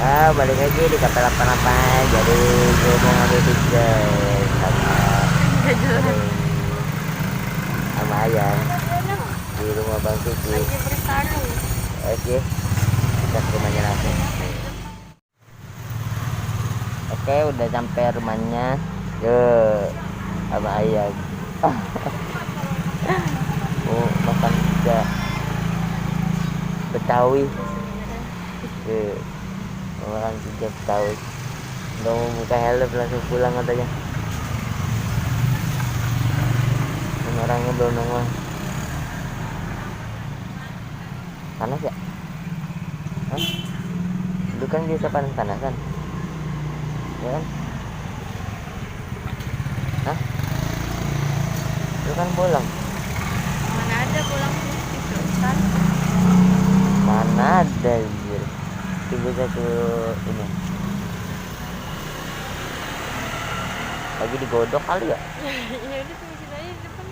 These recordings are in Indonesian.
Balik lagi di kapal 88. Jadi gue mau ngambil pizza sama sama ayam di rumah Bang Suci. Lagi bertarung. Oke, kita ke rumahnya langsung. Oke, udah sampai rumahnya. Sama ayam. Oh, makan pizza Betawi. Makan pizza Betawi. Udah mau buka helm langsung pulang katanya. Ini orangnya belum nongol. Panas ya? Hah? Itu kan biasa panas-panasan. Ya kan? Hah? Itu kan bolong. Mana ada pulang itu kan? Mana ada anjir. Itu bisa ke ini. Lagi digodok kali ya? Ya udah tungguin aja di depan.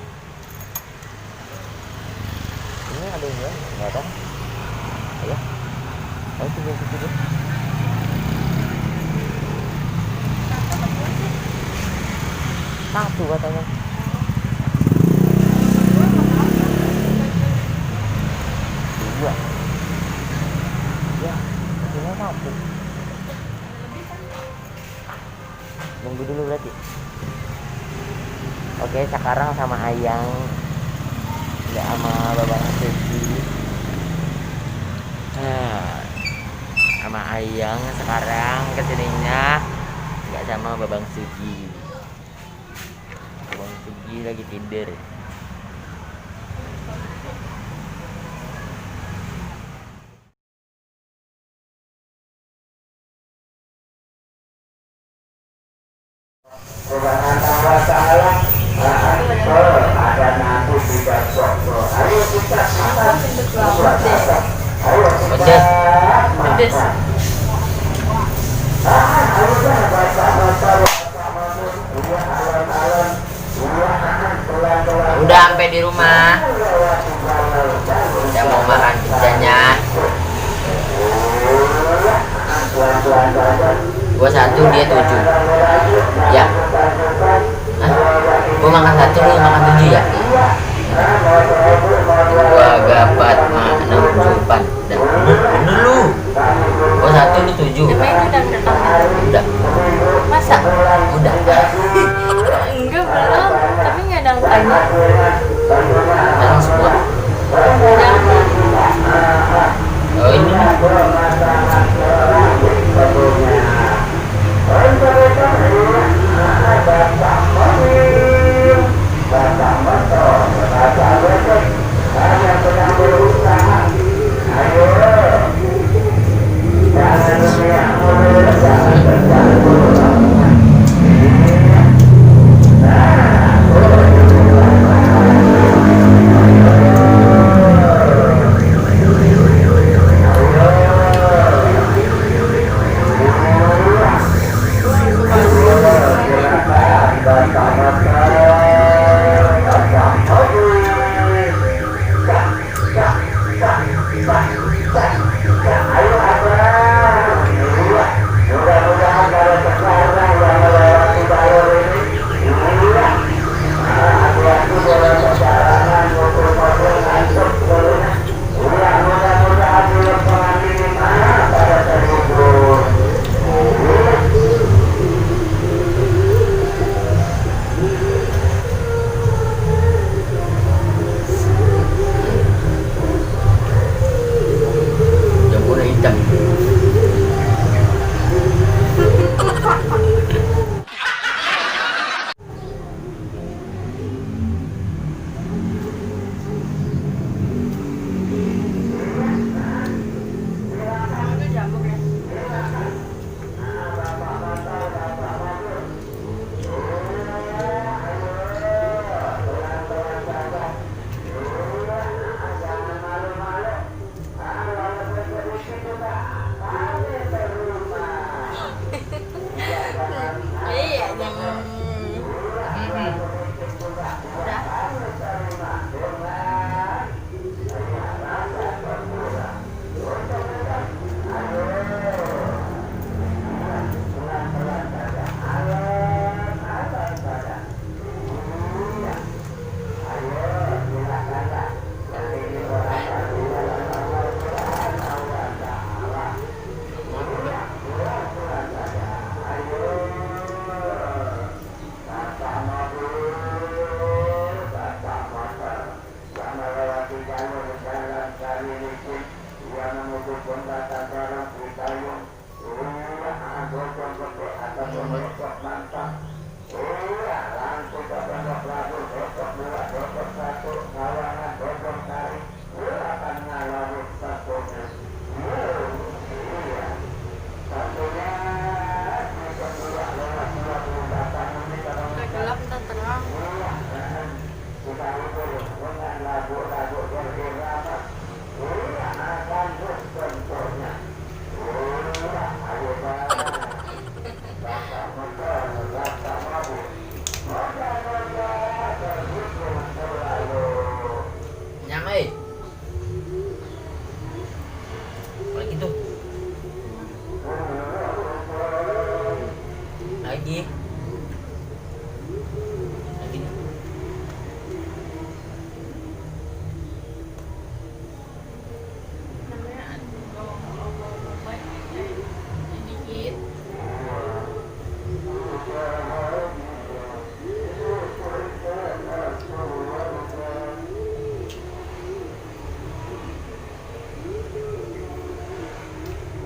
Ini ada yang jual? Enggak ada. Ayo. Ayo tunggu situ deh. Satu katanya. Dua. Ya, ini satu. Nunggu dulu berarti. Oke, sekarang sama Ayang ya sama Bapak Suci. Sama Ayang sekarang kesininya nggak sama Babang Suci. Babang Suci lagi tidur. Pedas. Pedes. Udah sampai di rumah. Udah mau makan pizzanya. Gua satu, dia 7. Ya. Hah? Gua makan 1, lu makan 7 ya? 2 gapat 6 4. Bener lu. Gua 1, lu 7. Emang itu udah ketemu? Udah. Masa? Udah. Enggak belum, tapi nggak ada angkanya. Datang semua. Udah. Oh ini nih. Udah gelap ntar terang. Nyang kalau gitu lagi nih. Namanya Dikit.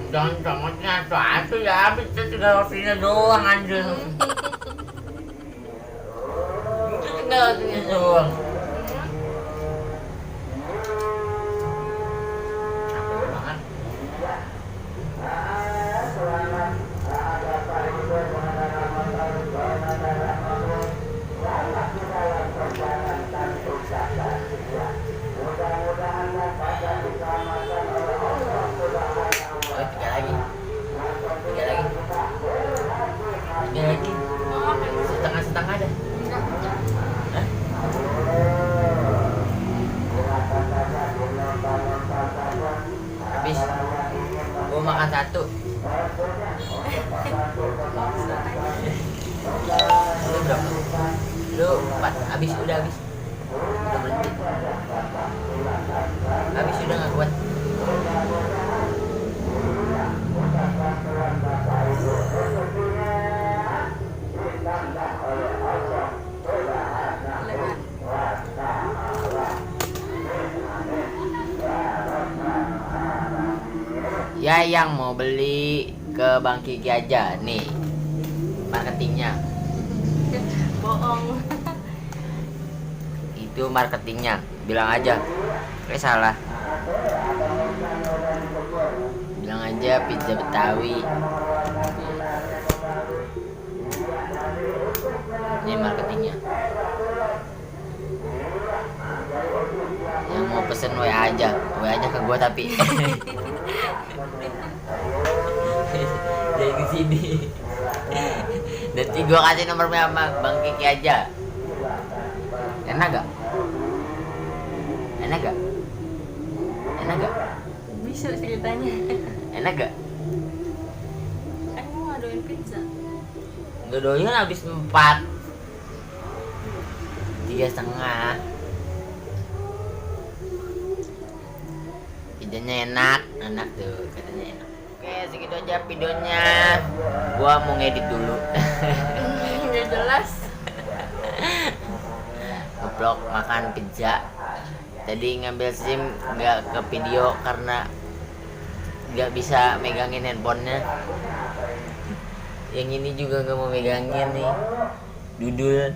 Jangan comotnya satu ya, bisa tinggal rotinya doang anjir. Itu tinggal rotinya doang. Capek banget. Oh, tiga lagi. Oh, Setengah-setengah dah. enggak. Hah? Habis. Gua makan satu. Lu berapa? Lu 4. Habis, udah habis. Udah berhenti. Habis udah nggak kuat. Ya yang mau beli ke Bang Kiki aja nih marketingnya. Bohong. Itu marketingnya, bilang aja. Kayak salah. Bilang aja pizza Betawi. Ini marketingnya. Yang mau pesen WA aja ke gua tapi. Dari kesini. Nanti gua kasih nomornya sama Bang Kiki aja. Enak gak? Enak gak? Enak gak? Bisa ceritanya. Enak gak? Kan mau ngadoin pizza. Nggak doyan habis 4. 3,5. Pizzanya enak tuh katanya enak. Oke, segitu aja videonya. Gua mau ngedit dulu. Nggak jelas. Ngeblok makan pizza. Tadi ngambil SIM nggak ke video karena nggak bisa megangin handphonenya. Yang ini juga nggak mau megangin nih, dudul.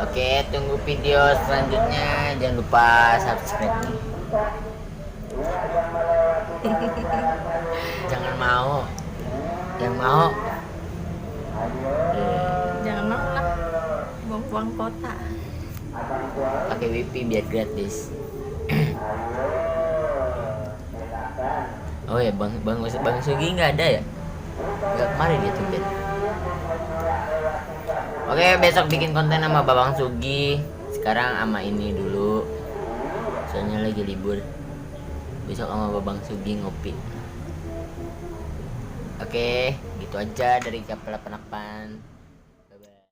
Oke, tunggu video selanjutnya. Jangan lupa subscribe nih. Jangan mau. Yang mau. Jangan mau lah. Buang-buang kota. Pakai wifi biar gratis. Oh ya, Bang Sugi nggak ada ya? Nggak, kemarin dia tumben. Oke, besok bikin konten sama Babang Sugi. Sekarang sama ini dulu. Soalnya lagi libur. Besok sama Babang Sugi ngopi. Oke, gitu aja dari Kapal 88.